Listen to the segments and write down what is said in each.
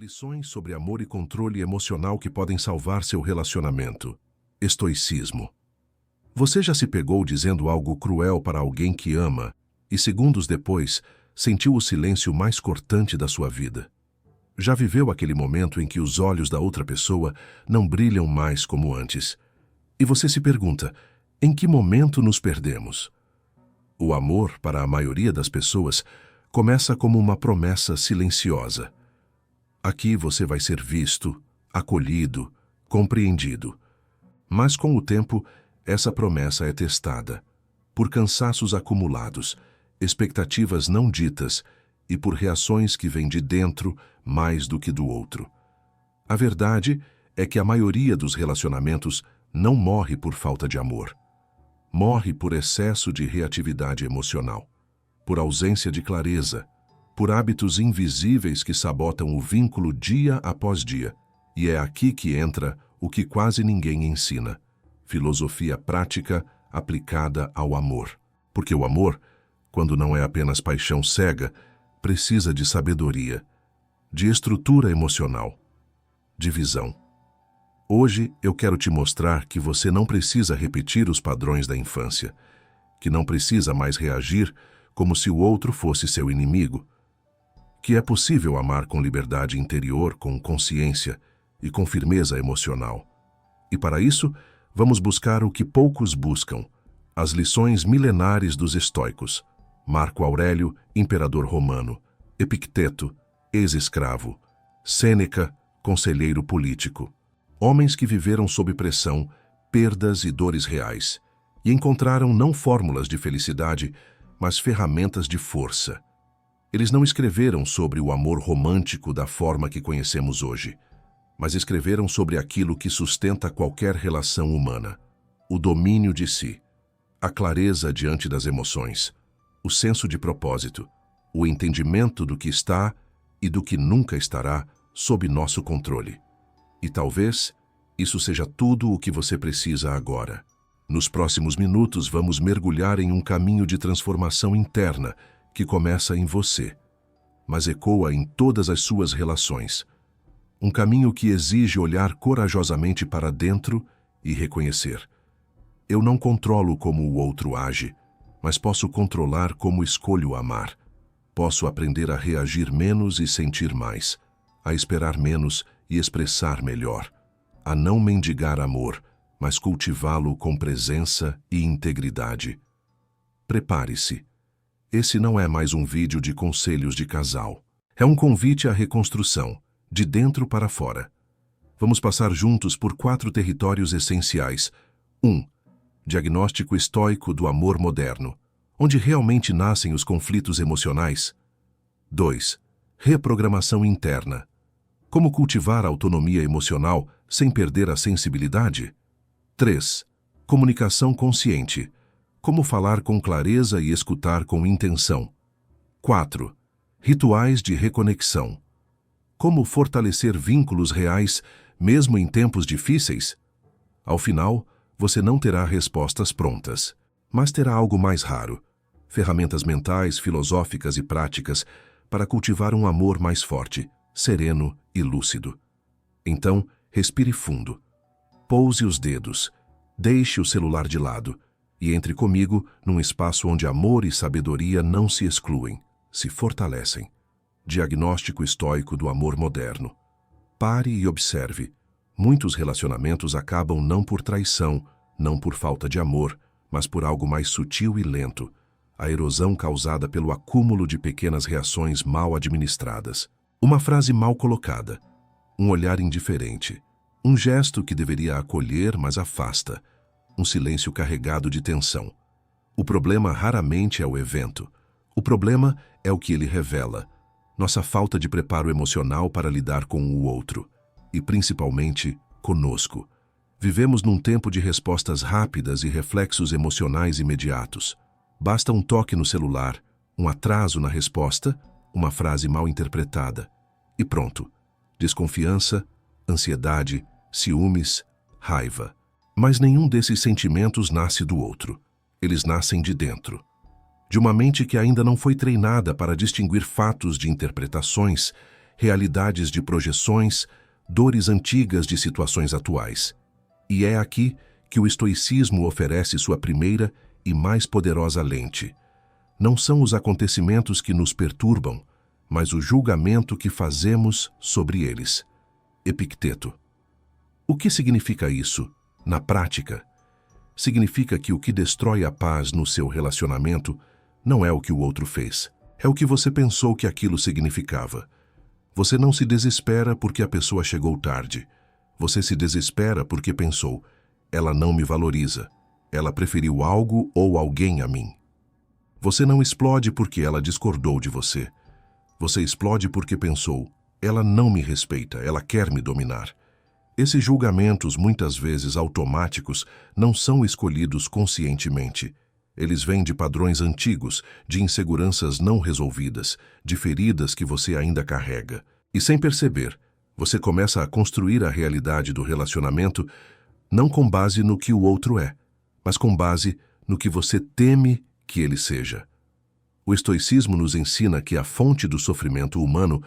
Lições sobre amor e controle emocional que podem salvar seu relacionamento. Estoicismo. Você já se pegou dizendo algo cruel para alguém que ama e, segundos depois, sentiu o silêncio mais cortante da sua vida? Já viveu aquele momento em que os olhos da outra pessoa não brilham mais como antes? E você se pergunta, em que momento nos perdemos? O amor, para a maioria das pessoas, começa como uma promessa silenciosa. Aqui você vai ser visto, acolhido, compreendido. Mas com o tempo, essa promessa é testada, por cansaços acumulados, expectativas não ditas e por reações que vêm de dentro mais do que do outro. A verdade é que a maioria dos relacionamentos não morre por falta de amor. Morre por excesso de reatividade emocional, por ausência de clareza, por hábitos invisíveis que sabotam o vínculo dia após dia. E é aqui que entra o que quase ninguém ensina: filosofia prática aplicada ao amor. Porque o amor, quando não é apenas paixão cega, precisa de sabedoria, de estrutura emocional, de visão. Hoje eu quero te mostrar que você não precisa repetir os padrões da infância, que não precisa mais reagir como se o outro fosse seu inimigo, que é possível amar com liberdade interior, com consciência e com firmeza emocional. E para isso, vamos buscar o que poucos buscam: as lições milenares dos estoicos. Marco Aurélio, imperador romano; Epicteto, ex-escravo; Sêneca, conselheiro político. Homens que viveram sob pressão, perdas e dores reais, e encontraram não fórmulas de felicidade, mas ferramentas de força. Eles não escreveram sobre o amor romântico da forma que conhecemos hoje, mas escreveram sobre aquilo que sustenta qualquer relação humana: o domínio de si, a clareza diante das emoções, o senso de propósito, o entendimento do que está e do que nunca estará sob nosso controle. E talvez isso seja tudo o que você precisa agora. Nos próximos minutos vamos mergulhar em um caminho de transformação interna que começa em você, mas ecoa em todas as suas relações. Um caminho que exige olhar corajosamente para dentro e reconhecer: eu não controlo como o outro age, mas posso controlar como escolho amar. Posso aprender a reagir menos e sentir mais, a esperar menos e expressar melhor, a não mendigar amor, mas cultivá-lo com presença e integridade. Prepare-se. Esse não é mais um vídeo de conselhos de casal. É um convite à reconstrução, de dentro para fora. Vamos passar juntos por 4 territórios essenciais. 1. Diagnóstico estoico do amor moderno, onde realmente nascem os conflitos emocionais. 2. Reprogramação interna. Como cultivar a autonomia emocional sem perder a sensibilidade? 3. Comunicação consciente. Como falar com clareza e escutar com intenção. 4. Rituais de reconexão. Como fortalecer vínculos reais, mesmo em tempos difíceis? Ao final, você não terá respostas prontas, mas terá algo mais raro: ferramentas mentais, filosóficas e práticas para cultivar um amor mais forte, sereno e lúcido. Então, respire fundo. Pouse os dedos, deixe o celular de lado e entre comigo num espaço onde amor e sabedoria não se excluem, se fortalecem. Diagnóstico estoico do amor moderno. Pare e observe. Muitos relacionamentos acabam não por traição, não por falta de amor, mas por algo mais sutil e lento: a erosão causada pelo acúmulo de pequenas reações mal administradas. Uma frase mal colocada, um olhar indiferente, um gesto que deveria acolher, mas afasta, um silêncio carregado de tensão. O problema raramente é o evento. O problema é o que ele revela: nossa falta de preparo emocional para lidar com o outro, e principalmente conosco. Vivemos num tempo de respostas rápidas e reflexos emocionais imediatos. Basta um toque no celular, um atraso na resposta, uma frase mal interpretada, e pronto. Desconfiança, ansiedade, ciúmes, raiva. Mas nenhum desses sentimentos nasce do outro. Eles nascem de dentro. De uma mente que ainda não foi treinada para distinguir fatos de interpretações realidades de projeções, dores antigas de situações atuais. E é aqui que o estoicismo oferece sua primeira e mais poderosa lente. Não são os acontecimentos que nos perturbam, mas o julgamento que fazemos sobre eles. Epicteto. O que significa isso, na prática? Significa que o que destrói a paz no seu relacionamento não é o que o outro fez, é o que você pensou que aquilo significava. Você não se desespera porque a pessoa chegou tarde. Você se desespera porque pensou, ela não me valoriza, ela preferiu algo ou alguém a mim. Você não explode porque ela discordou de você. Você explode porque pensou, ela não me respeita, ela quer me dominar. Esses julgamentos, muitas vezes automáticos, não são escolhidos conscientemente. Eles vêm de padrões antigos, de inseguranças não resolvidas, de feridas que você ainda carrega. E sem perceber, você começa a construir a realidade do relacionamento não com base no que o outro é, mas com base no que você teme que ele seja. O estoicismo nos ensina que a fonte do sofrimento humano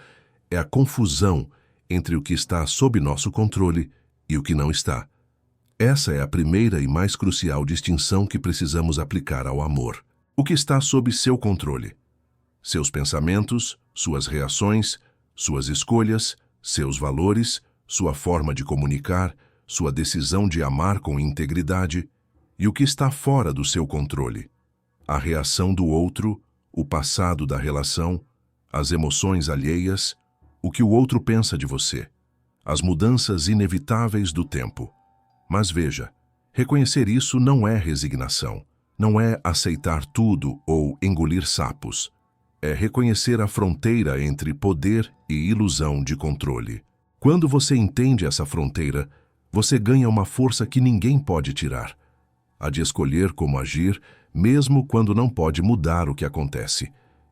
é a confusão entre o que está sob nosso controle e o que não está. Essa é a primeira e mais crucial distinção que precisamos aplicar ao amor. O que está sob seu controle? Seus pensamentos, suas reações, suas escolhas, seus valores, sua forma de comunicar, sua decisão de amar com integridade. E o que está fora do seu controle? A reação do outro, o passado da relação, as emoções alheias, o que o outro pensa de você, as mudanças inevitáveis do tempo. Mas veja, reconhecer isso não é resignação, não é aceitar tudo ou engolir sapos. É reconhecer a fronteira entre poder e ilusão de controle. Quando você entende essa fronteira, você ganha uma força que ninguém pode tirar. A de escolher como agir, mesmo quando não pode mudar o que acontece.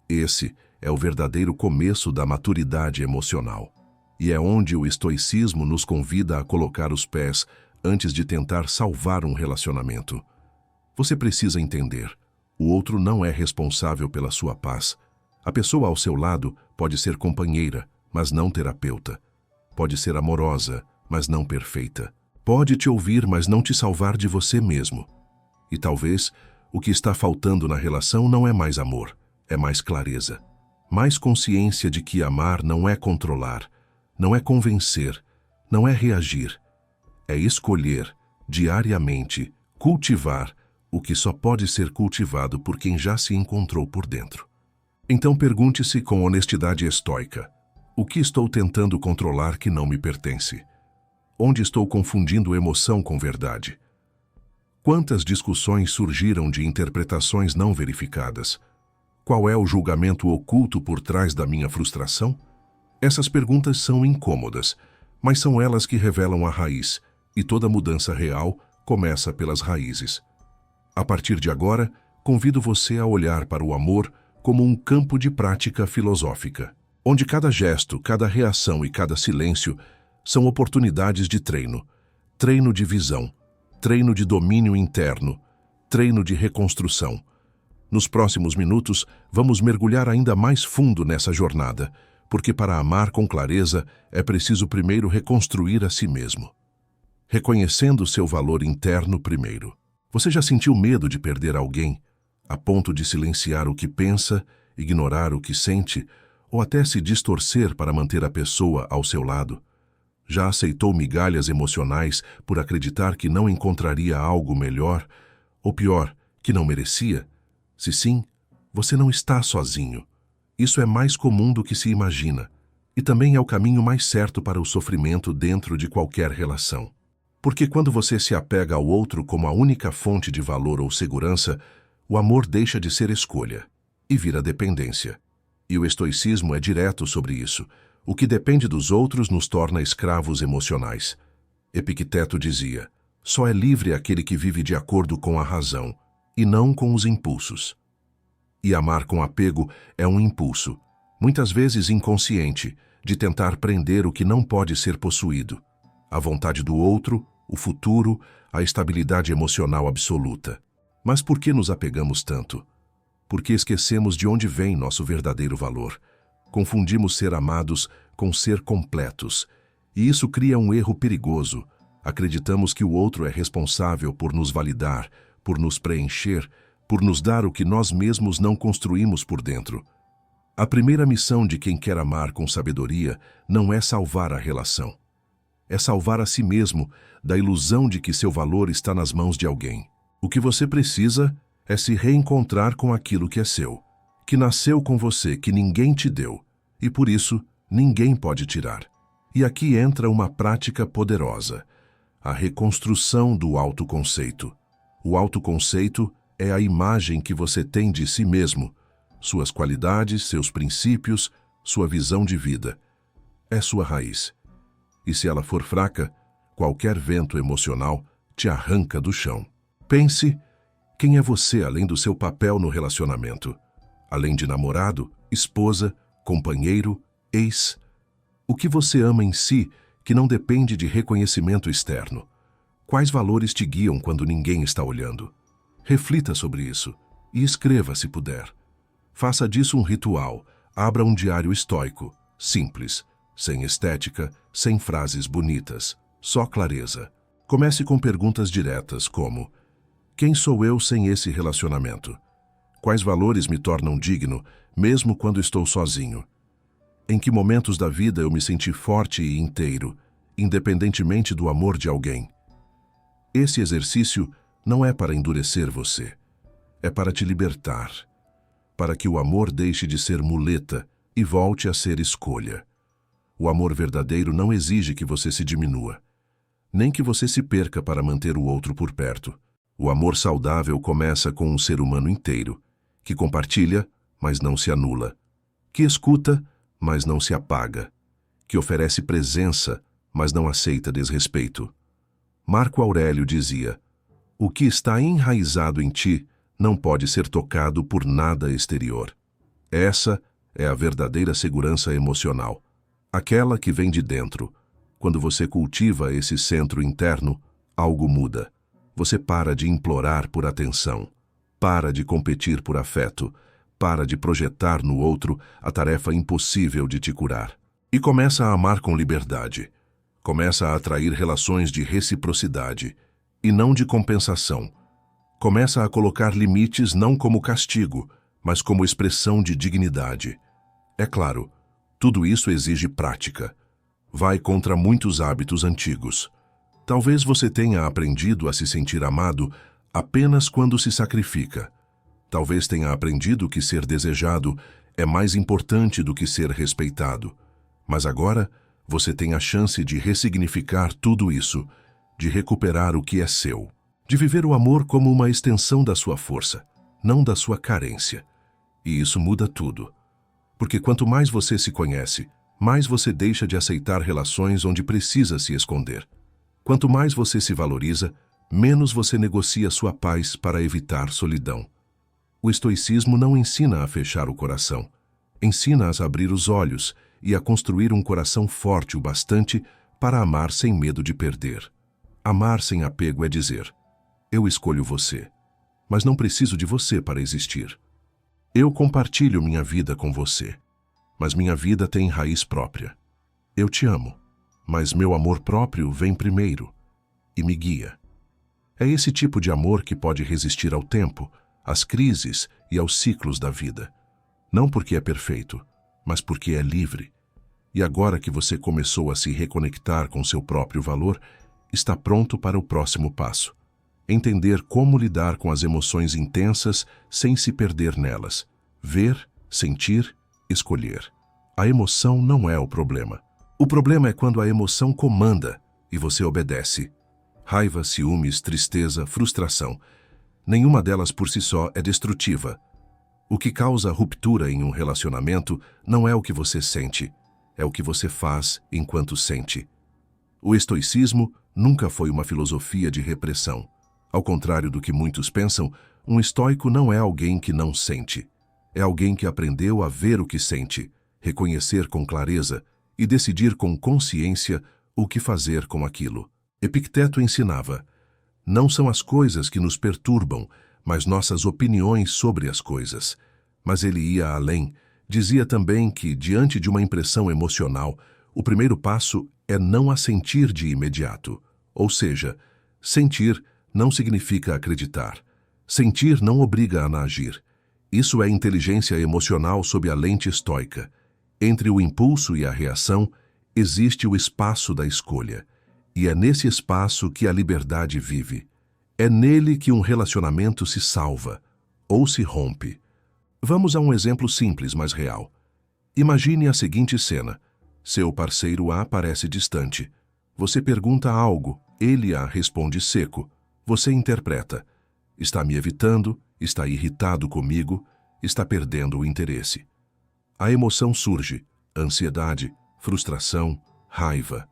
Esse é o verdadeiro começo da maturidade emocional. E é onde o estoicismo nos convida a colocar os pés antes de tentar salvar um relacionamento. Você precisa entender, o outro não é responsável pela sua paz. A pessoa ao seu lado pode ser companheira, mas não terapeuta. Pode ser amorosa, mas não perfeita. Pode te ouvir, mas não te salvar de você mesmo. E talvez o que está faltando na relação não é mais amor, é mais clareza. Mais consciência de que amar não é controlar, não é convencer, não é reagir. É escolher, diariamente, cultivar o que só pode ser cultivado por quem já se encontrou por dentro. Então pergunte-se com honestidade estoica: o que estou tentando controlar que não me pertence? Onde estou confundindo emoção com verdade? Quantas discussões surgiram de interpretações não verificadas? Qual é o julgamento oculto por trás da minha frustração? Essas perguntas são incômodas, mas são elas que revelam a raiz, e toda mudança real começa pelas raízes. A partir de agora, convido você a olhar para o amor como um campo de prática filosófica, onde cada gesto, cada reação e cada silêncio são oportunidades de treino, treino de visão, treino de domínio interno, treino de reconstrução. Nos próximos minutos, vamos mergulhar ainda mais fundo nessa jornada, porque para amar com clareza é preciso primeiro reconstruir a si mesmo. Reconhecendo seu valor interno primeiro. Você já sentiu medo de perder alguém, a ponto de silenciar o que pensa, ignorar o que sente, ou até se distorcer para manter a pessoa ao seu lado? Já aceitou migalhas emocionais por acreditar que não encontraria algo melhor, ou pior, que não merecia? Se sim, você não está sozinho. Isso é mais comum do que se imagina, e também é o caminho mais certo para o sofrimento dentro de qualquer relação. Porque quando você se apega ao outro como a única fonte de valor ou segurança, o amor deixa de ser escolha e vira dependência. E o estoicismo é direto sobre isso. O que depende dos outros nos torna escravos emocionais. Epicteto dizia: só é livre aquele que vive de acordo com a razão, e não com os impulsos. E amar com apego é um impulso, muitas vezes inconsciente, de tentar prender o que não pode ser possuído. A vontade do outro, o futuro, a estabilidade emocional absoluta. Mas por que nos apegamos tanto? Porque esquecemos de onde vem nosso verdadeiro valor. Confundimos ser amados com ser completos. E isso cria um erro perigoso. Acreditamos que o outro é responsável por nos validar, por nos preencher, por nos dar o que nós mesmos não construímos por dentro. A primeira missão de quem quer amar com sabedoria não é salvar a relação. É salvar a si mesmo da ilusão de que seu valor está nas mãos de alguém. O que você precisa é se reencontrar com aquilo que é seu, que nasceu com você, que ninguém te deu, e por isso ninguém pode tirar. E aqui entra uma prática poderosa, a reconstrução do autoconceito. O autoconceito é a imagem que você tem de si mesmo, suas qualidades, seus princípios, sua visão de vida. É sua raiz. E se ela for fraca, qualquer vento emocional te arranca do chão. Pense, quem é você além do seu papel no relacionamento? Além de namorado, esposa, companheiro, ex? O que você ama em si que não depende de reconhecimento externo? Quais valores te guiam quando ninguém está olhando? Reflita sobre isso e escreva se puder. Faça disso um ritual, abra um diário estoico, simples, sem estética, sem frases bonitas, só clareza. Comece com perguntas diretas como: quem sou eu sem esse relacionamento? Quais valores me tornam digno, mesmo quando estou sozinho? Em que momentos da vida eu me senti forte e inteiro, independentemente do amor de alguém? Esse exercício não é para endurecer você, é para te libertar, para que o amor deixe de ser muleta e volte a ser escolha. O amor verdadeiro não exige que você se diminua, nem que você se perca para manter o outro por perto. O amor saudável começa com um ser humano inteiro, que compartilha, mas não se anula, que escuta, mas não se apaga, que oferece presença, mas não aceita desrespeito. Marco Aurélio dizia: o que está enraizado em ti não pode ser tocado por nada exterior. Essa é a verdadeira segurança emocional, aquela que vem de dentro. Quando você cultiva esse centro interno, algo muda. Você para de implorar por atenção, para de competir por afeto, para de projetar no outro a tarefa impossível de te curar. E começa a amar com liberdade. Começa a atrair relações de reciprocidade e não de compensação. Começa a colocar limites não como castigo, mas como expressão de dignidade. É claro, tudo isso exige prática. Vai contra muitos hábitos antigos. Talvez você tenha aprendido a se sentir amado apenas quando se sacrifica. Talvez tenha aprendido que ser desejado é mais importante do que ser respeitado. Mas agora, você tem a chance de ressignificar tudo isso, de recuperar o que é seu, de viver o amor como uma extensão da sua força, não da sua carência. E isso muda tudo. Porque quanto mais você se conhece, mais você deixa de aceitar relações onde precisa se esconder. Quanto mais você se valoriza, menos você negocia sua paz para evitar solidão. O estoicismo não ensina a fechar o coração, ensina a abrir os olhos e a construir um coração forte o bastante para amar sem medo de perder. Amar sem apego é dizer: eu escolho você, mas não preciso de você para existir. Eu compartilho minha vida com você, mas minha vida tem raiz própria. Eu te amo, mas meu amor próprio vem primeiro e me guia. É esse tipo de amor que pode resistir ao tempo, às crises e aos ciclos da vida. Não porque é perfeito, mas porque é livre. E agora que você começou a se reconectar com seu próprio valor, está pronto para o próximo passo. Entender como lidar com as emoções intensas sem se perder nelas. Ver, sentir, escolher. A emoção não é o problema. O problema é quando a emoção comanda e você obedece. Raiva, ciúmes, tristeza, frustração. Nenhuma delas por si só é destrutiva. O que causa ruptura em um relacionamento não é o que você sente, é o que você faz enquanto sente. O estoicismo nunca foi uma filosofia de repressão. Ao contrário do que muitos pensam, um estoico não é alguém que não sente. É alguém que aprendeu a ver o que sente, reconhecer com clareza e decidir com consciência o que fazer com aquilo. Epicteto ensinava: não são as coisas que nos perturbam, mas nossas opiniões sobre as coisas. Mas ele ia além, Dizia também que, diante de uma impressão emocional, o primeiro passo é não a sentir de imediato. Ou seja, sentir não significa acreditar. Sentir não obriga a agir. Isso é inteligência emocional sob a lente estoica. Entre o impulso e a reação, existe o espaço da escolha. E é nesse espaço que a liberdade vive. É nele que um relacionamento se salva ou se rompe. Vamos a um exemplo simples, mas real. Imagine a seguinte cena. Seu parceiro A parece distante. Você pergunta algo, ele A responde seco. Você interpreta. Está me evitando, está irritado comigo, está perdendo o interesse. A emoção surge, ansiedade, frustração, raiva.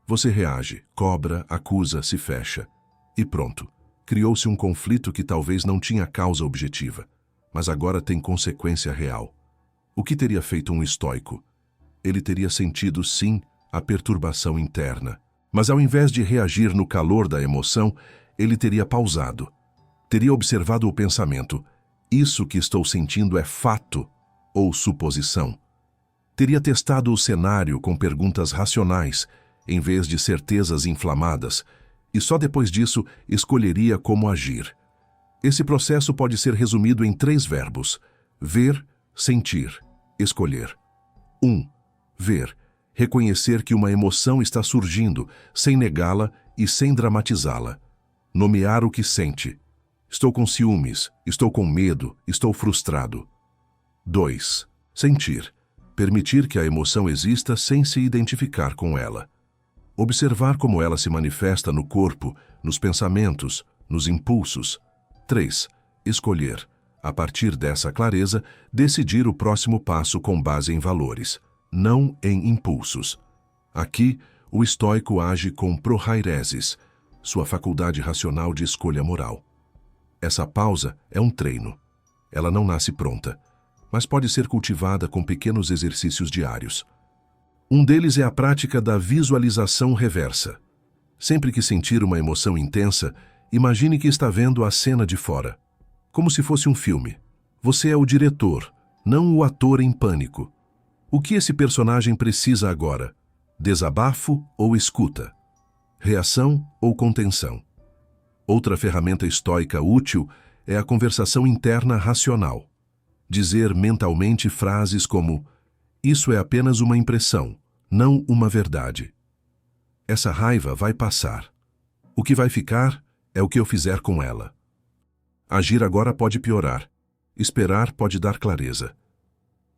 Você reage, cobra, acusa, se fecha. E pronto, criou-se um conflito que talvez não tinha causa objetiva, mas agora tem consequência real. O que teria feito um estoico? Ele teria sentido, sim, a perturbação interna, mas ao invés de reagir no calor da emoção, ele teria pausado. Teria observado o pensamento: isso que estou sentindo é fato ou suposição? Teria testado o cenário com perguntas racionais, em vez de certezas inflamadas, e só depois disso escolheria como agir. Esse processo pode ser resumido em 3 verbos: ver, sentir, escolher. 1. Ver. Reconhecer que uma emoção está surgindo, sem negá-la e sem dramatizá-la. Nomear o que sente. Estou com ciúmes, estou com medo, estou frustrado. 2. Sentir. Permitir que a emoção exista sem se identificar com ela. Observar como ela se manifesta no corpo, nos pensamentos, nos impulsos. 3. Escolher. A partir dessa clareza, decidir o próximo passo com base em valores, não em impulsos. Aqui, o estoico age com prohairesis, sua faculdade racional de escolha moral. Essa pausa é um treino. Ela não nasce pronta, mas pode ser cultivada com pequenos exercícios diários. Um deles é a prática da visualização reversa. Sempre que sentir uma emoção intensa, imagine que está vendo a cena de fora, como se fosse um filme. Você é o diretor, não o ator em pânico. O que esse personagem precisa agora? Desabafo ou escuta? Reação ou contenção? Outra ferramenta estoica útil é a conversação interna racional. Dizer mentalmente frases como: isso é apenas uma impressão, não uma verdade. Essa raiva vai passar. O que vai ficar é o que eu fizer com ela. Agir agora pode piorar. Esperar pode dar clareza.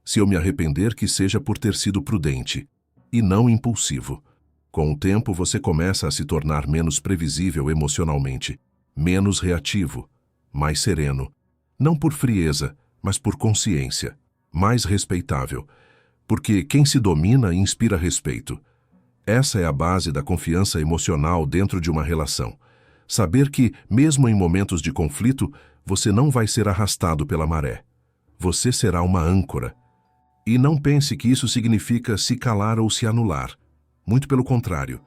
Se eu me arrepender, que seja por ter sido prudente, e não impulsivo. Com o tempo, você começa a se tornar menos previsível emocionalmente, menos reativo, mais sereno, não por frieza, mas por consciência, mais respeitável, porque quem se domina inspira respeito. Essa é a base da confiança emocional dentro de uma relação. Saber que, mesmo em momentos de conflito, você não vai ser arrastado pela maré. Você será uma âncora. E não pense que isso significa se calar ou se anular. Muito pelo contrário.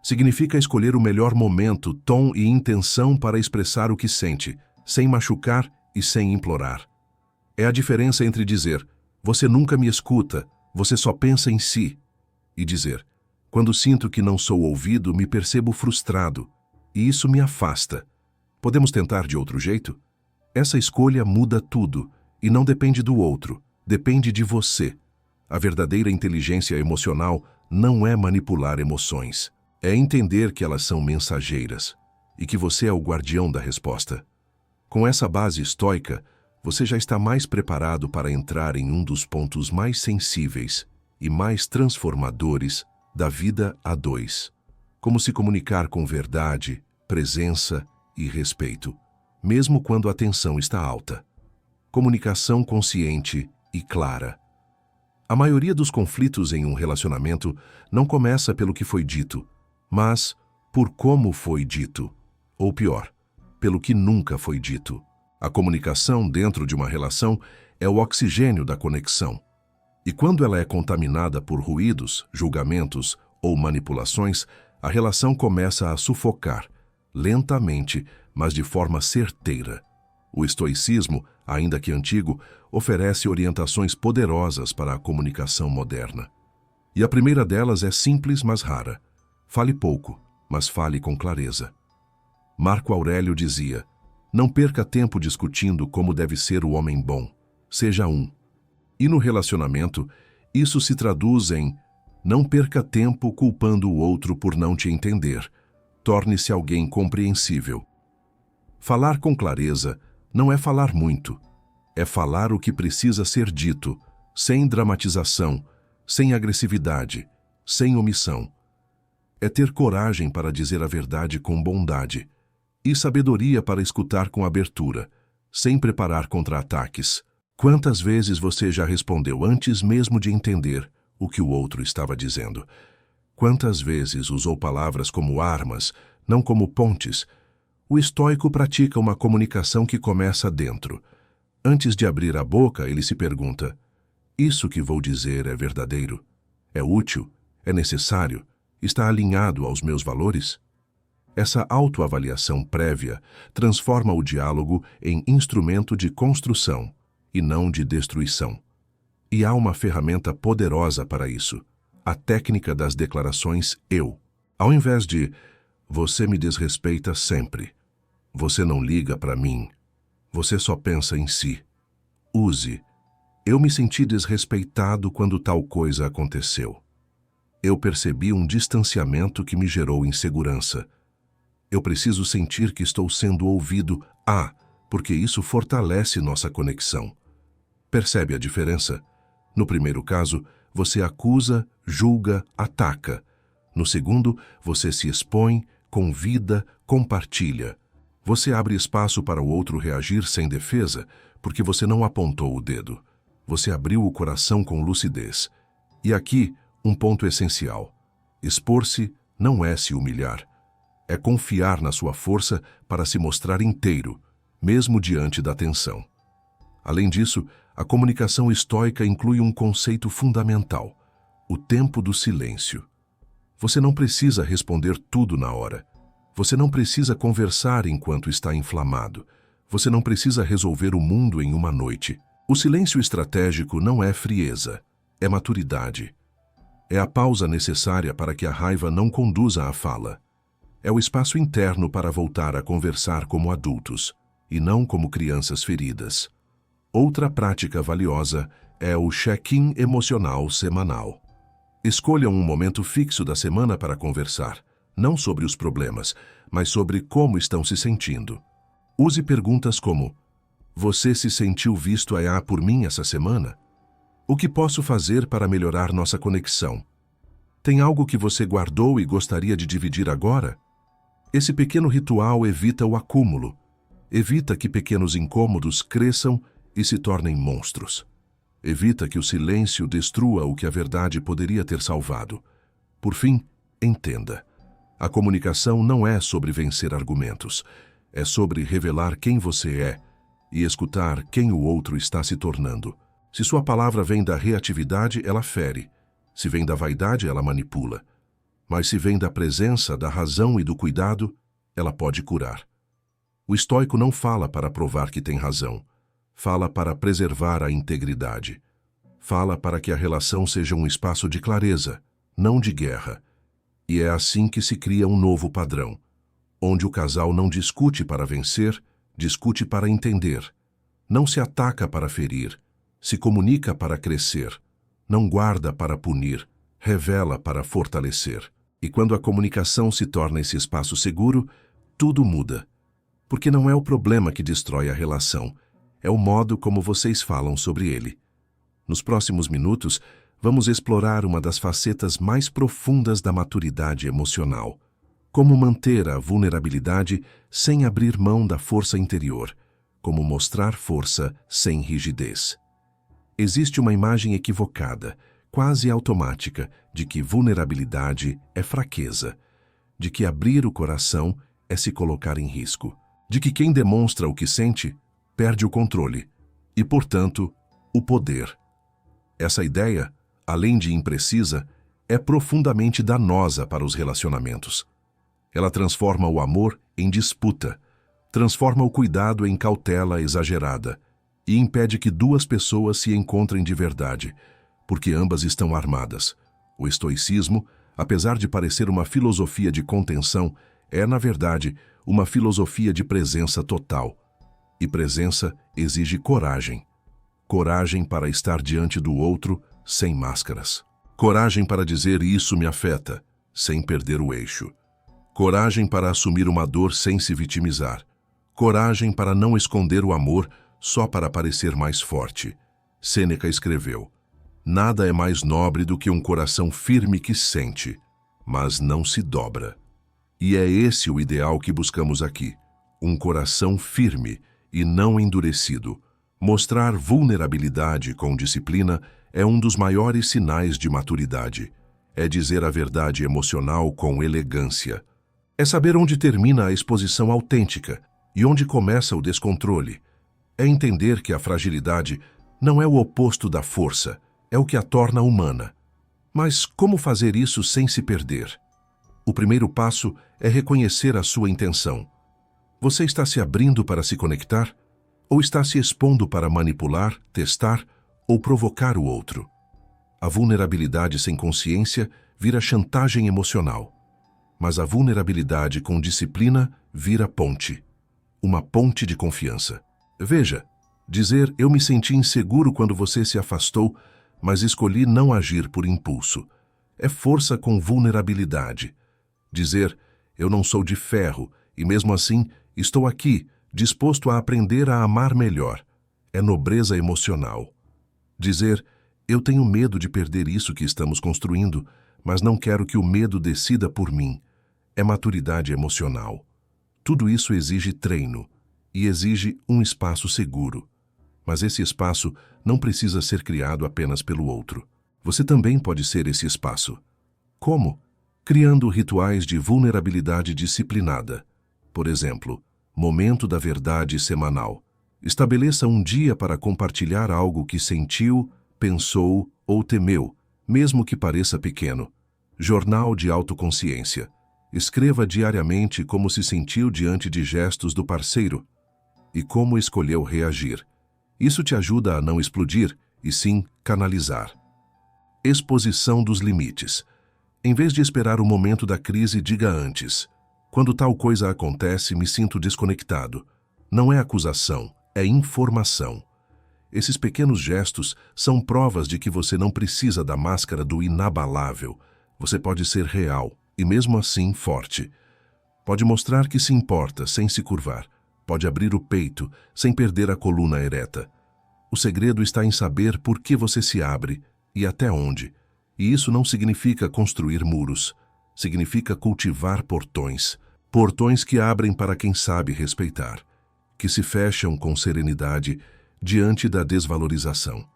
Significa escolher o melhor momento, tom e intenção para expressar o que sente, sem machucar e sem implorar. É a diferença entre dizer: você nunca me escuta, você só pensa em si, e dizer: quando sinto que não sou ouvido, me percebo frustrado, e isso me afasta. Podemos tentar de outro jeito? Essa escolha muda tudo, e não depende do outro. Depende de você. A verdadeira inteligência emocional não é manipular emoções. É entender que elas são mensageiras e que você é o guardião da resposta. Com essa base estoica, você já está mais preparado para entrar em um dos pontos mais sensíveis e mais transformadores da vida a dois. Como se comunicar com verdade, presença e respeito, mesmo quando a tensão está alta. Comunicação consciente e clara. A maioria dos conflitos em um relacionamento não começa pelo que foi dito, mas por como foi dito. Ou pior, pelo que nunca foi dito. A comunicação dentro de uma relação é o oxigênio da conexão. E quando ela é contaminada por ruídos, julgamentos ou manipulações, a relação começa a sufocar, lentamente, mas de forma certeira. O estoicismo, ainda que antigo, oferece orientações poderosas para a comunicação moderna. E a primeira delas é simples, mas rara. Fale pouco, mas fale com clareza. Marco Aurélio dizia: não perca tempo discutindo como deve ser o homem bom. Seja um. E no relacionamento, isso se traduz em: não perca tempo culpando o outro por não te entender. Torne-se alguém compreensível. Falar com clareza não é falar muito. É falar o que precisa ser dito, sem dramatização, sem agressividade, sem omissão. É ter coragem para dizer a verdade com bondade e sabedoria para escutar com abertura, sem preparar contra-ataques. Quantas vezes você já respondeu antes mesmo de entender o que o outro estava dizendo? Quantas vezes usou palavras como armas, não como pontes? O estoico pratica uma comunicação que começa dentro. Antes de abrir a boca, ele se pergunta: isso que vou dizer é verdadeiro? É útil? É necessário? Está alinhado aos meus valores? Essa autoavaliação prévia transforma o diálogo em instrumento de construção e não de destruição. E há uma ferramenta poderosa para isso: a técnica das declarações eu. Ao invés de "você me desrespeita sempre", "você não liga para mim", "você só pensa em si", use "eu me senti desrespeitado quando tal coisa aconteceu". Eu percebi um distanciamento que me gerou insegurança. Eu preciso sentir que estou sendo ouvido, porque isso fortalece nossa conexão. Percebe a diferença? No primeiro caso, você acusa, julga, ataca. No segundo, você se expõe, convida, compartilha. Você abre espaço para o outro reagir sem defesa, porque você não apontou o dedo. Você abriu o coração com lucidez. E aqui, um ponto essencial: expor-se não é se humilhar. É confiar na sua força para se mostrar inteiro, mesmo diante da tensão. Além disso, a comunicação estoica inclui um conceito fundamental: o tempo do silêncio. Você não precisa responder tudo na hora. Você não precisa conversar enquanto está inflamado. Você não precisa resolver o mundo em uma noite. O silêncio estratégico não é frieza, é maturidade. É a pausa necessária para que a raiva não conduza à fala. É o espaço interno para voltar a conversar como adultos, e não como crianças feridas. Outra prática valiosa é o check-in emocional semanal. Escolha um momento fixo da semana para conversar, não sobre os problemas, mas sobre como estão se sentindo. Use perguntas como: você se sentiu visto por mim essa semana? O que posso fazer para melhorar nossa conexão? Tem algo que você guardou e gostaria de dividir agora? Esse pequeno ritual evita o acúmulo, evita que pequenos incômodos cresçam e se tornem monstros. Evita que o silêncio destrua o que a verdade poderia ter salvado. Por fim, entenda: a comunicação não é sobre vencer argumentos, é sobre revelar quem você é e escutar quem o outro está se tornando. Se sua palavra vem da reatividade, ela fere. Se vem da vaidade, ela manipula. Mas se vem da presença, da razão e do cuidado, ela pode curar. O estoico não fala para provar que tem razão. Fala para preservar a integridade. Fala para que a relação seja um espaço de clareza, não de guerra. E é assim que se cria um novo padrão, onde o casal não discute para vencer, discute para entender. Não se ataca para ferir, se comunica para crescer. Não guarda para punir, revela para fortalecer. E quando a comunicação se torna esse espaço seguro, tudo muda. Porque não é o problema que destrói a relação, é o modo como vocês falam sobre ele. Nos próximos minutos, vamos explorar uma das facetas mais profundas da maturidade emocional: como manter a vulnerabilidade sem abrir mão da força interior, como mostrar força sem rigidez. Existe uma imagem equivocada, quase automática, de que vulnerabilidade é fraqueza, de que abrir o coração é se colocar em risco, de que quem demonstra o que sente perde o controle e, portanto, o poder. Essa ideia, além de imprecisa, é profundamente danosa para os relacionamentos. Ela transforma o amor em disputa. transforma o cuidado em cautela exagerada e impede que duas pessoas se encontrem de verdade, porque ambas estão armadas. O estoicismo, apesar de parecer uma filosofia de contenção, é, na verdade, uma filosofia de presença total. E presença exige coragem. Coragem para estar diante do outro sem máscaras. Coragem para dizer isso me afeta, sem perder o eixo. Coragem para assumir uma dor sem se vitimizar. Coragem para não esconder o amor só para parecer mais forte. Sêneca escreveu: nada é mais nobre do que um coração firme que sente, mas não se dobra. E é esse o ideal que buscamos aqui. Um coração firme e não endurecido. Mostrar vulnerabilidade com disciplina é um dos maiores sinais de maturidade. É dizer a verdade emocional com elegância. É saber onde termina a exposição autêntica e onde começa o descontrole. É entender que a fragilidade não é o oposto da força, é o que a torna humana. Mas como fazer isso sem se perder? O primeiro passo é reconhecer a sua intenção. Você está se abrindo para se conectar? Ou está se expondo para manipular, testar ou provocar o outro? A vulnerabilidade sem consciência vira chantagem emocional. Mas a vulnerabilidade com disciplina vira ponte. Uma ponte de confiança. Veja, dizer eu me senti inseguro quando você se afastou, mas escolhi não agir por impulso. É força com vulnerabilidade. Dizer eu não sou de ferro e mesmo assim estou aqui, disposto a aprender a amar melhor. É nobreza emocional. Dizer eu tenho medo de perder isso que estamos construindo, mas não quero que o medo decida por mim. É maturidade emocional. Tudo isso exige treino e exige um espaço seguro. Mas esse espaço não precisa ser criado apenas pelo outro. Você também pode ser esse espaço. Como? Criando rituais de vulnerabilidade disciplinada. Por exemplo, momento da verdade semanal. Estabeleça um dia para compartilhar algo que sentiu, pensou ou temeu, mesmo que pareça pequeno. Jornal de autoconsciência. Escreva diariamente como se sentiu diante de gestos do parceiro e como escolheu reagir. Isso te ajuda a não explodir, e sim canalizar. Exposição dos limites. Em vez de esperar o momento da crise, diga antes: quando tal coisa acontece, me sinto desconectado. Não é acusação, é informação. Esses pequenos gestos são provas de que você não precisa da máscara do inabalável. Você pode ser real e mesmo assim forte. Pode mostrar que se importa sem se curvar. Pode abrir o peito sem perder a coluna ereta. O segredo está em saber por que você se abre e até onde. E isso não significa construir muros. Significa cultivar portões. Portões que abrem para quem sabe respeitar. Que se fecham com serenidade diante da desvalorização.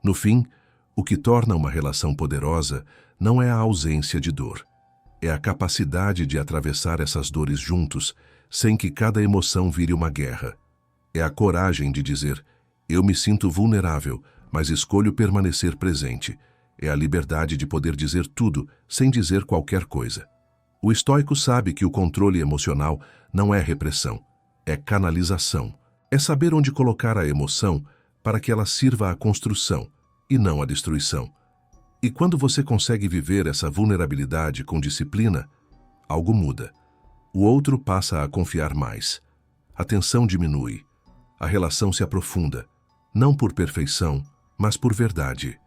No fim, o que torna uma relação poderosa não é a ausência de dor. É a capacidade de atravessar essas dores juntos, sem que cada emoção vire uma guerra. É a coragem de dizer: eu me sinto vulnerável, mas escolho permanecer presente. É a liberdade de poder dizer tudo, sem dizer qualquer coisa. O estoico sabe que o controle emocional não é repressão, é canalização. É saber onde colocar a emoção para que ela sirva à construção e não à destruição. E quando você consegue viver essa vulnerabilidade com disciplina, algo muda. O outro passa a confiar mais. A tensão diminui. A relação se aprofunda, não por perfeição, mas por verdade.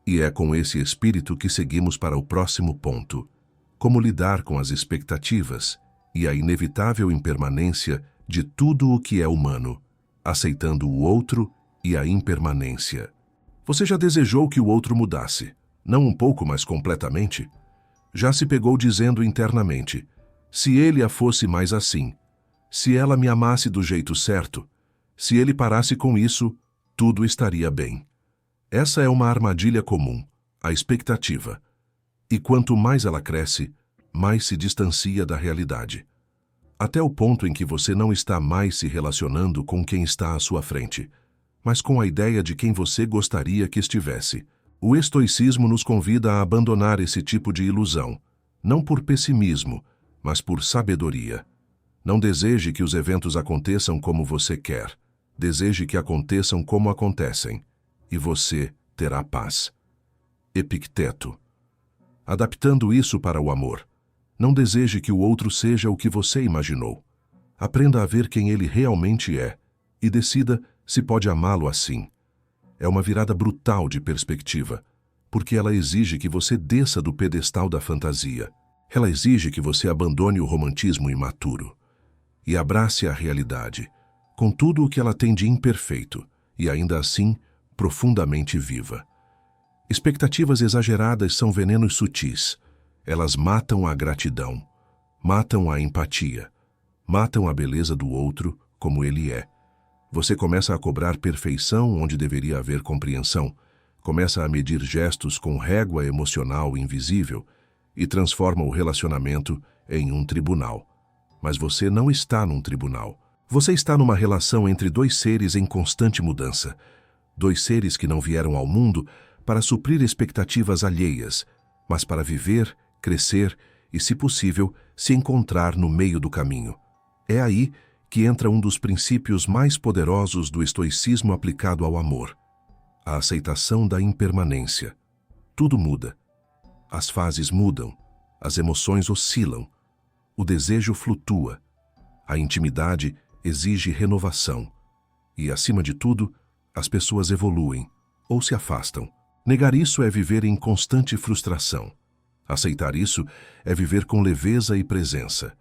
E é com esse espírito que seguimos para o próximo ponto. Como lidar com as expectativas e a inevitável impermanência de tudo o que é humano, aceitando o outro e a impermanência. Você já desejou que o outro mudasse? Não um pouco, mas completamente? Já se pegou dizendo internamente: se ele a fosse mais assim, se ela me amasse do jeito certo, se ele parasse com isso, tudo estaria bem. Essa é uma armadilha comum, a expectativa. E quanto mais ela cresce, mais se distancia da realidade. Até o ponto em que você não está mais se relacionando com quem está à sua frente, mas com a ideia de quem você gostaria que estivesse. O estoicismo nos convida a abandonar esse tipo de ilusão, não por pessimismo, mas por sabedoria. Não deseje que os eventos aconteçam como você quer. Deseje que aconteçam como acontecem, e você terá paz. Epicteto. Adaptando isso para o amor. Não deseje que o outro seja o que você imaginou. Aprenda a ver quem ele realmente é e decida se pode amá-lo assim. É uma virada brutal de perspectiva, porque ela exige que você desça do pedestal da fantasia. Ela exige que você abandone o romantismo imaturo e abrace a realidade, com tudo o que ela tem de imperfeito e, ainda assim, profundamente viva. Expectativas exageradas são venenos sutis. Elas matam a gratidão, matam a empatia, matam a beleza do outro como ele é. Você começa a cobrar perfeição onde deveria haver compreensão, começa a medir gestos com régua emocional invisível e transforma o relacionamento em um tribunal. Mas você não está num tribunal. Você está numa relação entre dois seres em constante mudança. Dois seres que não vieram ao mundo para suprir expectativas alheias, mas para viver, crescer e, se possível, se encontrar no meio do caminho. É aí que entra um dos princípios mais poderosos do estoicismo aplicado ao amor: a aceitação da impermanência. Tudo muda. As fases mudam, as emoções oscilam, o desejo flutua, a intimidade exige renovação e, acima de tudo, as pessoas evoluem ou se afastam. Negar isso é viver em constante frustração. Aceitar isso é viver com leveza e presença.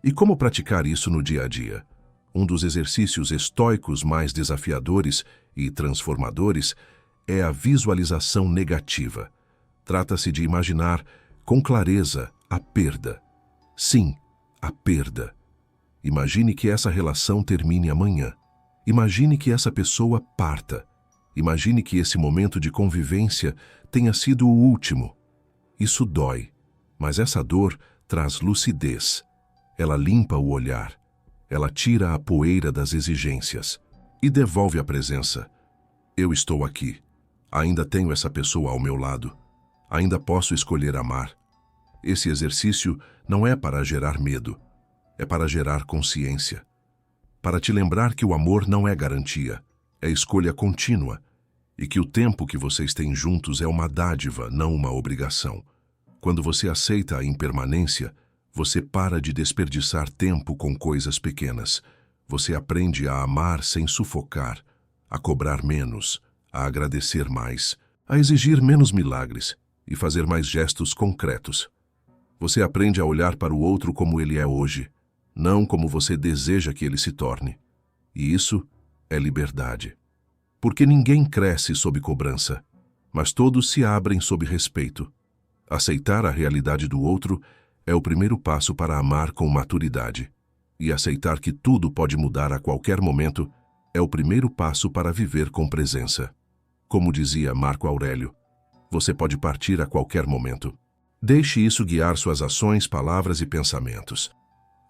E como praticar isso no dia a dia? Um dos exercícios estoicos mais desafiadores e transformadores é a visualização negativa. Trata-se de imaginar com clareza a perda. Sim, a perda. Imagine que essa relação termine amanhã. Imagine que essa pessoa parta. Imagine que esse momento de convivência tenha sido o último. Isso dói, mas essa dor traz lucidez. Ela limpa o olhar. Ela tira a poeira das exigências e devolve a presença. Eu estou aqui. Ainda tenho essa pessoa ao meu lado. Ainda posso escolher amar. Esse exercício não é para gerar medo. É para gerar consciência. Para te lembrar que o amor não é garantia. É escolha contínua. E que o tempo que vocês têm juntos é uma dádiva, não uma obrigação. Quando você aceita a impermanência, você para de desperdiçar tempo com coisas pequenas. Você aprende a amar sem sufocar, a cobrar menos, a agradecer mais, a exigir menos milagres e fazer mais gestos concretos. Você aprende a olhar para o outro como ele é hoje, não como você deseja que ele se torne. E isso é liberdade. Porque ninguém cresce sob cobrança, mas todos se abrem sob respeito. Aceitar a realidade do outro é o primeiro passo para amar com maturidade. E aceitar que tudo pode mudar a qualquer momento é o primeiro passo para viver com presença. Como dizia Marco Aurélio, você pode partir a qualquer momento. Deixe isso guiar suas ações, palavras e pensamentos.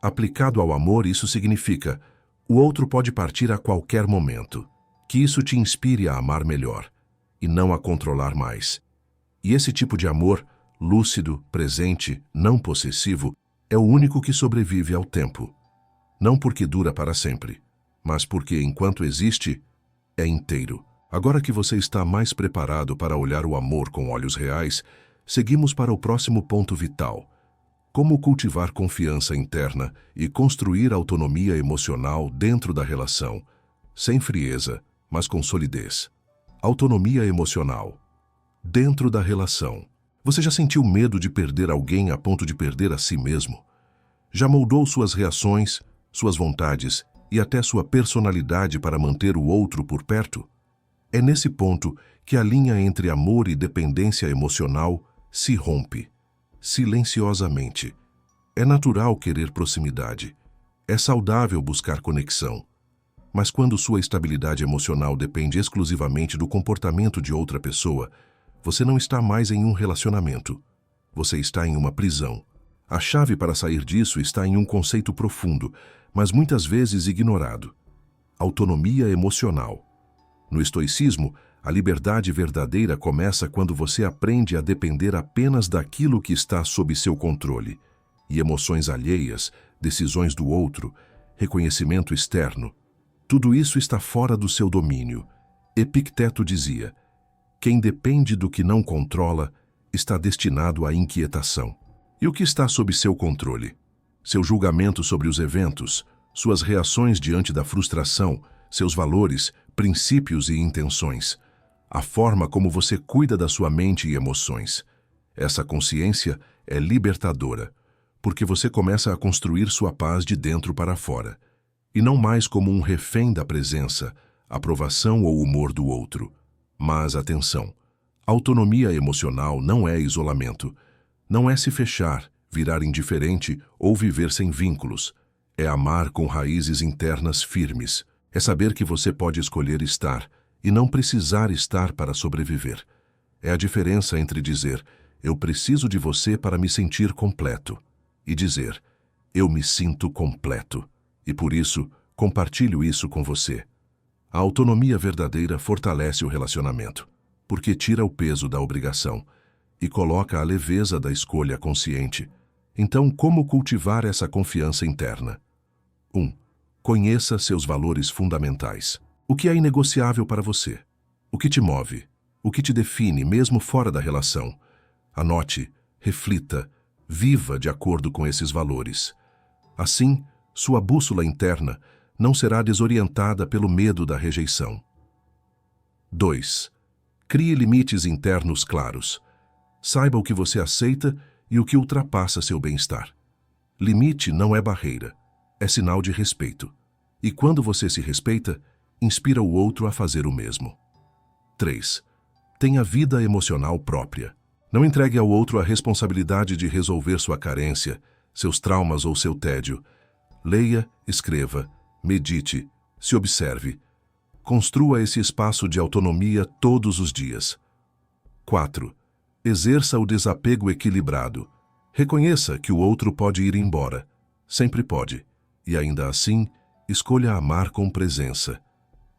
Aplicado ao amor, isso significa: o outro pode partir a qualquer momento. Que isso te inspire a amar melhor e não a controlar mais. E esse tipo de amor, lúcido, presente, não possessivo, é o único que sobrevive ao tempo. Não porque dura para sempre, mas porque, enquanto existe, é inteiro. Agora que você está mais preparado para olhar o amor com olhos reais, seguimos para o próximo ponto vital: como cultivar confiança interna e construir autonomia emocional dentro da relação, sem frieza, mas com solidez. Autonomia emocional. Dentro da relação. Você já sentiu medo de perder alguém a ponto de perder a si mesmo? Já moldou suas reações, suas vontades e até sua personalidade para manter o outro por perto? É nesse ponto que a linha entre amor e dependência emocional se rompe, silenciosamente. É natural querer proximidade. É saudável buscar conexão. Mas quando sua estabilidade emocional depende exclusivamente do comportamento de outra pessoa, você não está mais em um relacionamento. Você está em uma prisão. A chave para sair disso está em um conceito profundo, mas muitas vezes ignorado: autonomia emocional. No estoicismo, a liberdade verdadeira começa quando você aprende a depender apenas daquilo que está sob seu controle, e emoções alheias decisões do outro, reconhecimento externo, tudo isso está fora do seu domínio. Epicteto dizia: quem depende do que não controla está destinado à inquietação. E o que está sob seu controle? Seu julgamento sobre os eventos, suas reações diante da frustração, seus valores, princípios e intenções, a forma como você cuida da sua mente e emoções. Essa consciência é libertadora, porque você começa a construir sua paz de dentro para fora, e não mais como um refém da presença, aprovação ou humor do outro. Mas atenção, autonomia emocional não é isolamento, não é se fechar, virar indiferente ou viver sem vínculos. É amar com raízes internas firmes, é saber que você pode escolher estar e não precisar estar para sobreviver. É a diferença entre dizer: eu preciso de você para me sentir completo, e dizer: eu me sinto completo, e por isso compartilho isso com você. A autonomia verdadeira fortalece o relacionamento, porque tira o peso da obrigação e coloca a leveza da escolha consciente. Então, como cultivar essa confiança interna? 1. Conheça seus valores fundamentais. O que é inegociável para você? O que te move? O que te define, mesmo fora da relação? Anote, reflita, viva de acordo com esses valores. Assim, sua bússola interna não será desorientada pelo medo da rejeição. 2. Crie limites internos claros. Saiba o que você aceita e o que ultrapassa seu bem-estar. Limite não é barreira, é sinal de respeito. E quando você se respeita, inspira o outro a fazer o mesmo. 3. Tenha vida emocional própria. Não entregue ao outro a responsabilidade de resolver sua carência, seus traumas ou seu tédio. Leia, escreva, medite, se observe. Construa esse espaço de autonomia todos os dias. 4. Exerça o desapego equilibrado. Reconheça que o outro pode ir embora. Sempre pode. E ainda assim, escolha amar com presença.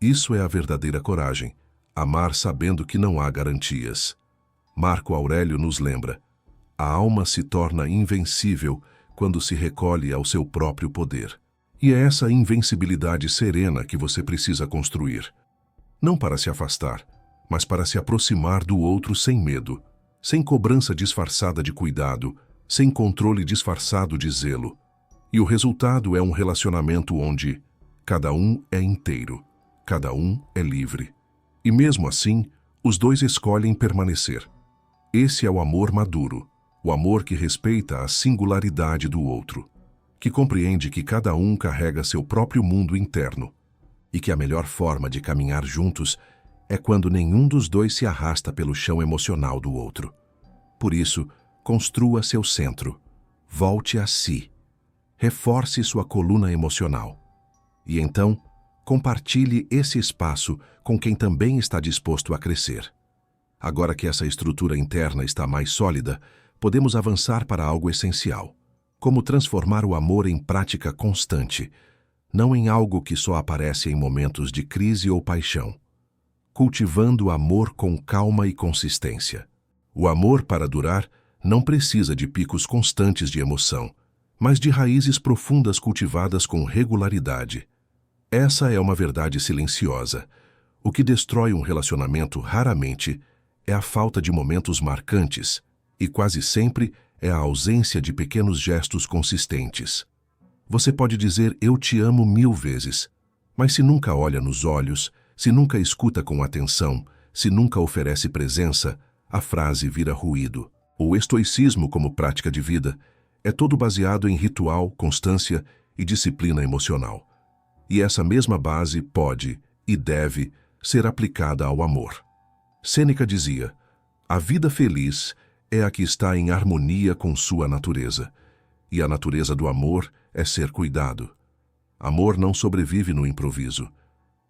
Isso é a verdadeira coragem. Amar sabendo que não há garantias. Marco Aurélio nos lembra: a alma se torna invencível quando se recolhe ao seu próprio poder. E é essa invencibilidade serena que você precisa construir. Não para se afastar, mas para se aproximar do outro sem medo, sem cobrança disfarçada de cuidado, sem controle disfarçado de zelo. E o resultado é um relacionamento onde cada um é inteiro, cada um é livre. E mesmo assim, os dois escolhem permanecer. Esse é o amor maduro, o amor que respeita a singularidade do outro, que compreende que cada um carrega seu próprio mundo interno e que a melhor forma de caminhar juntos é quando nenhum dos dois se arrasta pelo chão emocional do outro. Por isso, construa seu centro, volte a si, reforce sua coluna emocional e então compartilhe esse espaço com quem também está disposto a crescer. Agora que essa estrutura interna está mais sólida, podemos avançar para algo essencial: como transformar o amor em prática constante, não em algo que só aparece em momentos de crise ou paixão. Cultivando o amor com calma e consistência. O amor, para durar, não precisa de picos constantes de emoção, mas de raízes profundas cultivadas com regularidade. Essa é uma verdade silenciosa. O que destrói um relacionamento raramente é a falta de momentos marcantes, e quase sempre é a ausência de pequenos gestos consistentes. Você pode dizer "eu te amo" 1000 vezes, mas se nunca olha nos olhos, se nunca escuta com atenção, se nunca oferece presença, a frase vira ruído. O estoicismo como prática de vida é todo baseado em ritual, constância e disciplina emocional. E essa mesma base pode e deve ser aplicada ao amor. Sêneca dizia: a vida feliz é a que está em harmonia com sua natureza, e a natureza do amor é ser cuidado. Amor não sobrevive no improviso.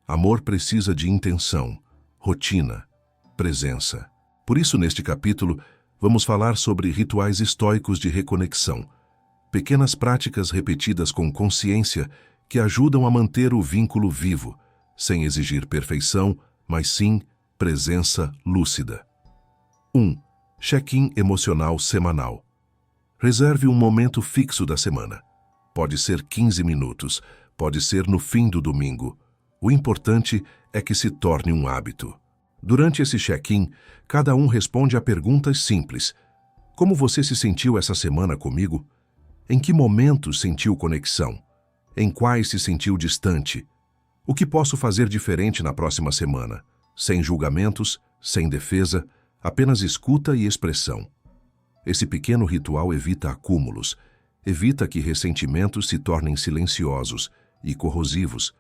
Amor precisa de intenção, rotina, presença. Por isso, neste capítulo, vamos falar sobre rituais estoicos de reconexão, pequenas práticas repetidas com consciência que ajudam a manter o vínculo vivo, sem exigir perfeição, mas sim presença lúcida. 1. Check-in emocional semanal. Reserve um momento fixo da semana. Pode ser 15 minutos, pode ser no fim do domingo. O importante é que se torne um hábito. Durante esse check-in, cada um responde a perguntas simples. Como você se sentiu essa semana comigo? Em que momentos sentiu conexão? Em quais se sentiu distante? O que posso fazer diferente na próxima semana? Sem julgamentos, sem defesa, apenas escuta e expressão. Esse pequeno ritual evita acúmulos, evita que ressentimentos se tornem silenciosos e corrosivos,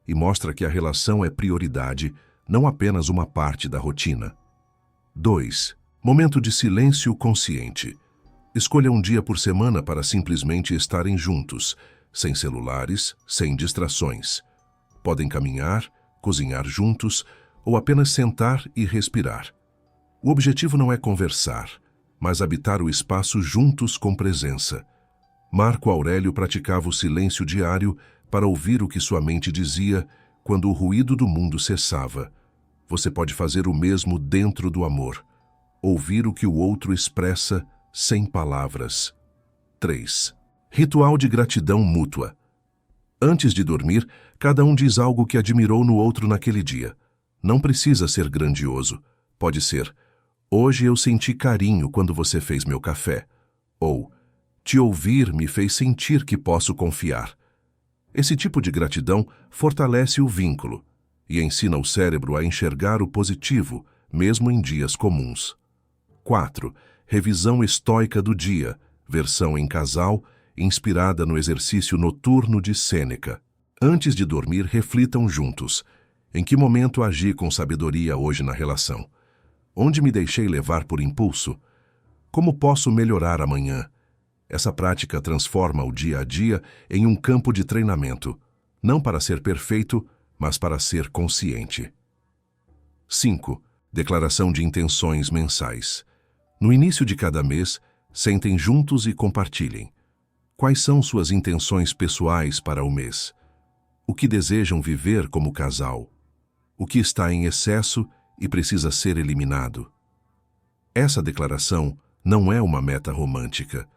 e mostra que a relação é prioridade, não apenas uma parte da rotina. 2. Momento de silêncio consciente. Escolha um dia por semana para simplesmente estarem juntos, sem celulares, sem distrações. Podem caminhar, cozinhar juntos ou apenas sentar e respirar. O objetivo não é conversar, mas habitar o espaço juntos com presença. Marco Aurélio praticava o silêncio diário para ouvir o que sua mente dizia quando o ruído do mundo cessava. Você pode fazer o mesmo dentro do amor. Ouvir o que o outro expressa sem palavras. 3. Ritual de gratidão mútua. Antes de dormir, cada um diz algo que admirou no outro naquele dia. Não precisa ser grandioso. Pode ser: hoje eu senti carinho quando você fez meu café. Ou: te ouvir me fez sentir que posso confiar. Esse tipo de gratidão fortalece o vínculo e ensina o cérebro a enxergar o positivo, mesmo em dias comuns. 4. Revisão estoica do dia, versão em casal, inspirada no exercício noturno de Sêneca. Antes de dormir, reflitam juntos. Em que momento agi com sabedoria hoje na relação? Onde me deixei levar por impulso? Como posso melhorar amanhã? Essa prática transforma o dia a dia em um campo de treinamento, não para ser perfeito, mas para ser consciente. 5. Declaração de intenções mensais. No início de cada mês, sentem juntos e compartilhem. Quais são suas intenções pessoais para o mês? O que desejam viver como casal? O que está em excesso e precisa ser eliminado? Essa declaração não é uma meta romântica.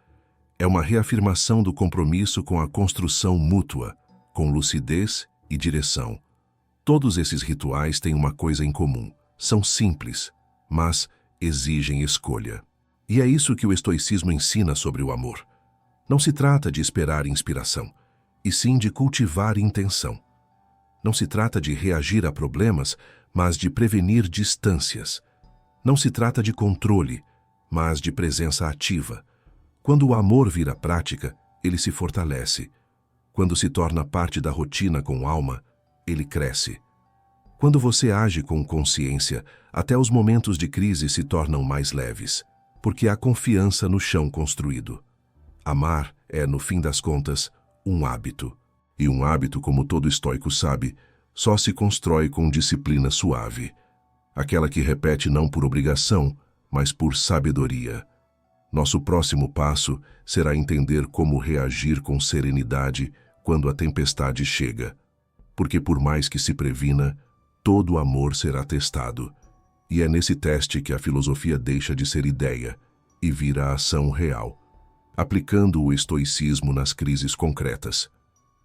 É uma reafirmação do compromisso com a construção mútua, com lucidez e direção. Todos esses rituais têm uma coisa em comum. São simples, mas exigem escolha. E é isso que o estoicismo ensina sobre o amor. Não se trata de esperar inspiração, e sim de cultivar intenção. Não se trata de reagir a problemas, mas de prevenir distâncias. Não se trata de controle, mas de presença ativa. Quando o amor vira prática, ele se fortalece. Quando se torna parte da rotina com alma, ele cresce. Quando você age com consciência, até os momentos de crise se tornam mais leves, porque há confiança no chão construído. Amar é, no fim das contas, um hábito. E um hábito, como todo estoico sabe, só se constrói com disciplina suave. Aquela que repete não por obrigação, mas por sabedoria. Nosso próximo passo será entender como reagir com serenidade quando a tempestade chega. Porque por mais que se previna, todo amor será testado. E é nesse teste que a filosofia deixa de ser ideia e vira ação real, aplicando o estoicismo nas crises concretas.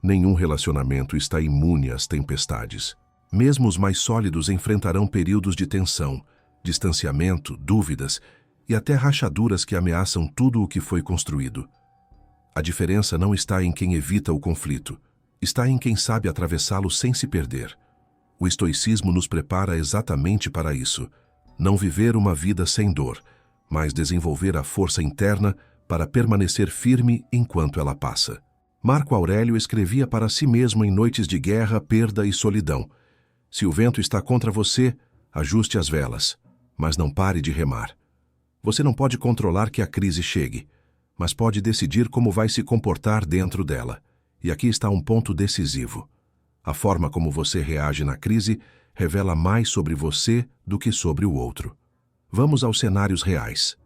Nenhum relacionamento está imune às tempestades. Mesmo os mais sólidos enfrentarão períodos de tensão, distanciamento, dúvidas e até rachaduras que ameaçam tudo o que foi construído. A diferença não está em quem evita o conflito, está em quem sabe atravessá-lo sem se perder. O estoicismo nos prepara exatamente para isso, não viver uma vida sem dor, mas desenvolver a força interna para permanecer firme enquanto ela passa. Marco Aurélio escrevia para si mesmo em noites de guerra, perda e solidão: se o vento está contra você, ajuste as velas, mas não pare de remar. Você não pode controlar que a crise chegue, mas pode decidir como vai se comportar dentro dela. E aqui está um ponto decisivo. A forma como você reage na crise revela mais sobre você do que sobre o outro. Vamos aos cenários reais.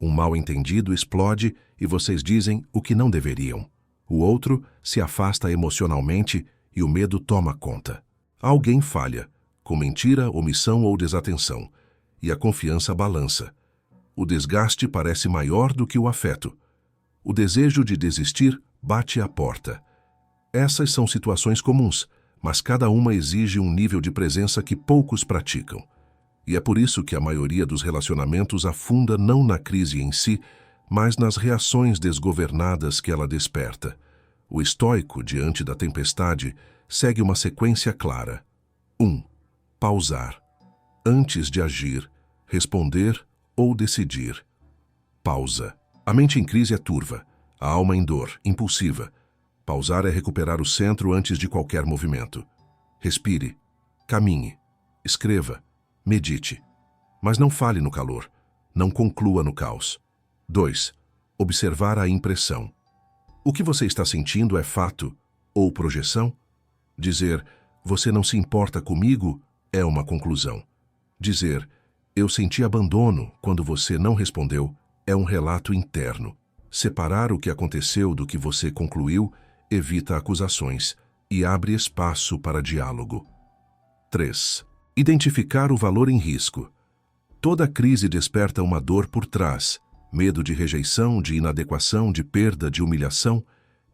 Um mal-entendido explode e vocês dizem o que não deveriam. O outro se afasta emocionalmente e o medo toma conta. Alguém falha, com mentira, omissão ou desatenção, e a confiança balança. O desgaste parece maior do que o afeto. O desejo de desistir bate à porta. Essas são situações comuns, mas cada uma exige um nível de presença que poucos praticam. E é por isso que a maioria dos relacionamentos afunda não na crise em si, mas nas reações desgovernadas que ela desperta. O estoico, diante da tempestade, segue uma sequência clara. 1. Pausar. Antes de agir, responder ou decidir. Pausa. A mente em crise é turva, a alma em dor, impulsiva. Pausar é recuperar o centro antes de qualquer movimento. Respire, caminhe, escreva, medite. Mas não fale no calor, não conclua no caos. 2. Observar a impressão. O que você está sentindo é fato ou projeção? Dizer, você não se importa comigo, é uma conclusão. Dizer, eu senti abandono quando você não respondeu, é um relato interno. Separar o que aconteceu do que você concluiu evita acusações e abre espaço para diálogo. 3. Identificar o valor em risco. Toda crise desperta uma dor por trás. Medo de rejeição, de inadequação, de perda, de humilhação.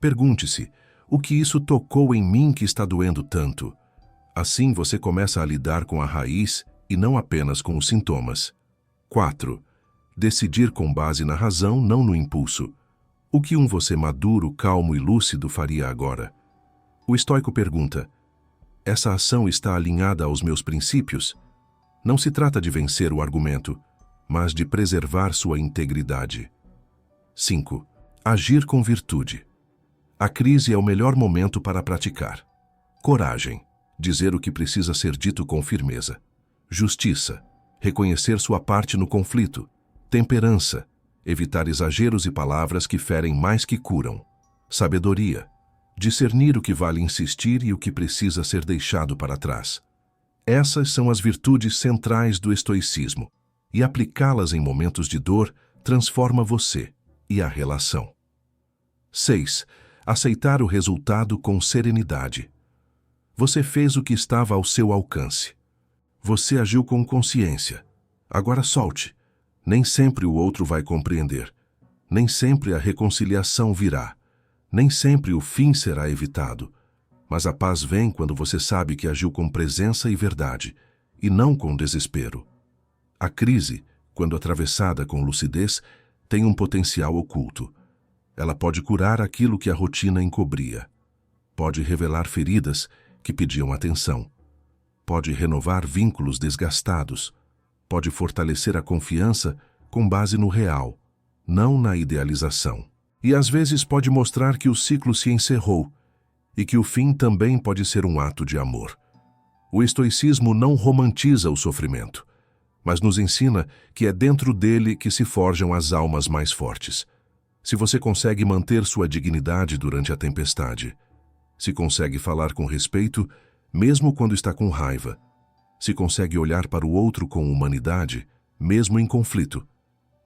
Pergunte-se, o que isso tocou em mim que está doendo tanto? Assim você começa a lidar com a raiz e não apenas com os sintomas. 4. Decidir com base na razão, não no impulso. O que um você maduro, calmo e lúcido faria agora? O estoico pergunta, essa ação está alinhada aos meus princípios? Não se trata de vencer o argumento, mas de preservar sua integridade. 5. Agir com virtude. A crise é o melhor momento para praticar. Coragem. Dizer o que precisa ser dito com firmeza. Justiça. Reconhecer sua parte no conflito. Temperança. Evitar exageros e palavras que ferem mais que curam. Sabedoria. Discernir o que vale insistir e o que precisa ser deixado para trás. Essas são as virtudes centrais do estoicismo, e aplicá-las em momentos de dor transforma você e a relação. 6. Aceitar o resultado com serenidade. Você fez o que estava ao seu alcance. Você agiu com consciência. Agora solte. Nem sempre o outro vai compreender. Nem sempre a reconciliação virá. Nem sempre o fim será evitado. Mas a paz vem quando você sabe que agiu com presença e verdade, e não com desespero. A crise, quando atravessada com lucidez, tem um potencial oculto. Ela pode curar aquilo que a rotina encobria. Pode revelar feridas que pediam atenção. Pode renovar vínculos desgastados. Pode fortalecer a confiança com base no real, não na idealização. E às vezes pode mostrar que o ciclo se encerrou e que o fim também pode ser um ato de amor. O estoicismo não romantiza o sofrimento, mas nos ensina que é dentro dele que se forjam as almas mais fortes. Se você consegue manter sua dignidade durante a tempestade, se consegue falar com respeito, mesmo quando está com raiva, se consegue olhar para o outro com humanidade, mesmo em conflito,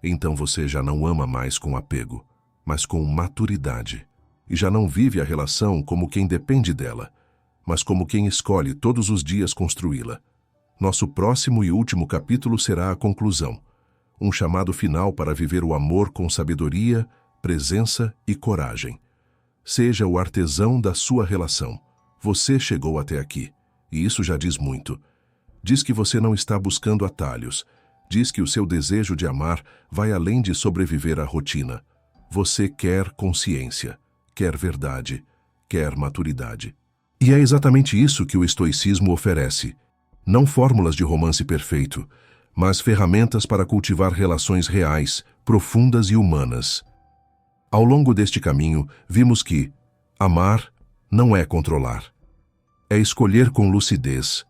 então você já não ama mais com apego, mas com maturidade. E já não vive a relação como quem depende dela, mas como quem escolhe todos os dias construí-la. Nosso próximo e último capítulo será a conclusão, um chamado final para viver o amor com sabedoria, presença e coragem. Seja o artesão da sua relação. Você chegou até aqui, e isso já diz muito. Diz que você não está buscando atalhos. Diz que o seu desejo de amar vai além de sobreviver à rotina. Você quer consciência, quer verdade, quer maturidade. E é exatamente isso que o estoicismo oferece. Não fórmulas de romance perfeito, mas ferramentas para cultivar relações reais, profundas e humanas. Ao longo deste caminho, vimos que amar não é controlar. É escolher com lucidez.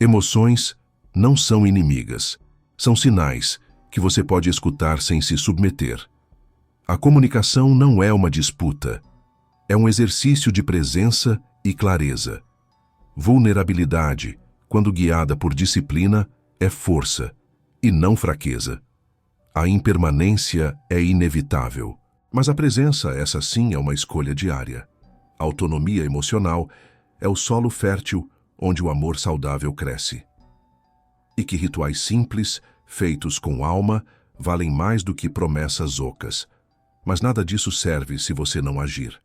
Emoções não são inimigas. São sinais que você pode escutar sem se submeter. A comunicação não é uma disputa. É um exercício de presença e clareza. Vulnerabilidade, quando guiada por disciplina, é força e não fraqueza. A impermanência é inevitável, mas a presença, essa sim, é uma escolha diária. A autonomia emocional é o solo fértil onde o amor saudável cresce. E que rituais simples, feitos com alma, valem mais do que promessas ocas. Mas nada disso serve se você não agir.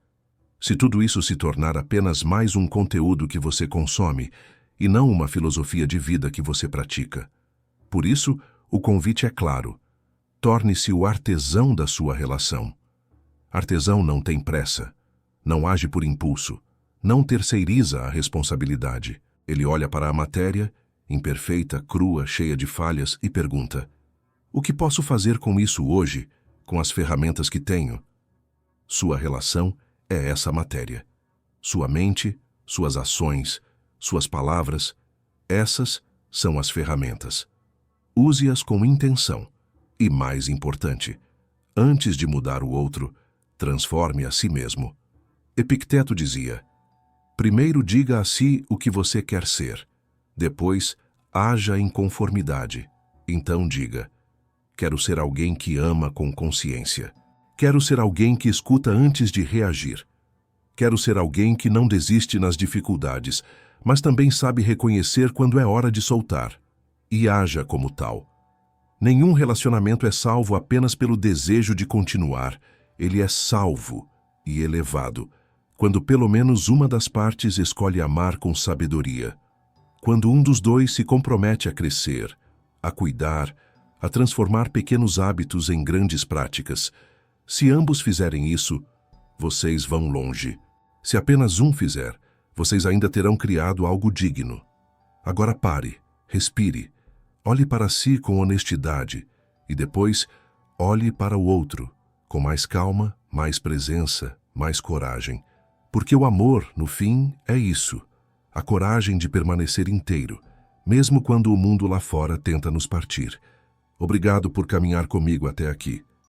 Se tudo isso se tornar apenas mais um conteúdo que você consome e não uma filosofia de vida que você pratica. Por isso, o convite é claro. Torne-se o artesão da sua relação. Artesão não tem pressa, não age por impulso, não terceiriza a responsabilidade. Ele olha para a matéria, imperfeita, crua, cheia de falhas, e pergunta: o que posso fazer com isso hoje, com as ferramentas que tenho? Sua relação é essa matéria. Sua mente, suas ações, suas palavras, essas são as ferramentas. Use-as com intenção. E mais importante, antes de mudar o outro, transforme a si mesmo. Epicteto dizia: primeiro diga a si o que você quer ser. Depois, haja em conformidade. Então diga: quero ser alguém que ama com consciência. Quero ser alguém que escuta antes de reagir. Quero ser alguém que não desiste nas dificuldades, mas também sabe reconhecer quando é hora de soltar. E haja como tal. Nenhum relacionamento é salvo apenas pelo desejo de continuar. Ele é salvo e elevado quando pelo menos uma das partes escolhe amar com sabedoria. Quando um dos dois se compromete a crescer, a cuidar, a transformar pequenos hábitos em grandes práticas. Se ambos fizerem isso, vocês vão longe. Se apenas um fizer, vocês ainda terão criado algo digno. Agora pare, respire, olhe para si com honestidade e depois olhe para o outro com mais calma, mais presença, mais coragem. Porque o amor, no fim, é isso, a coragem de permanecer inteiro, mesmo quando o mundo lá fora tenta nos partir. Obrigado por caminhar comigo até aqui.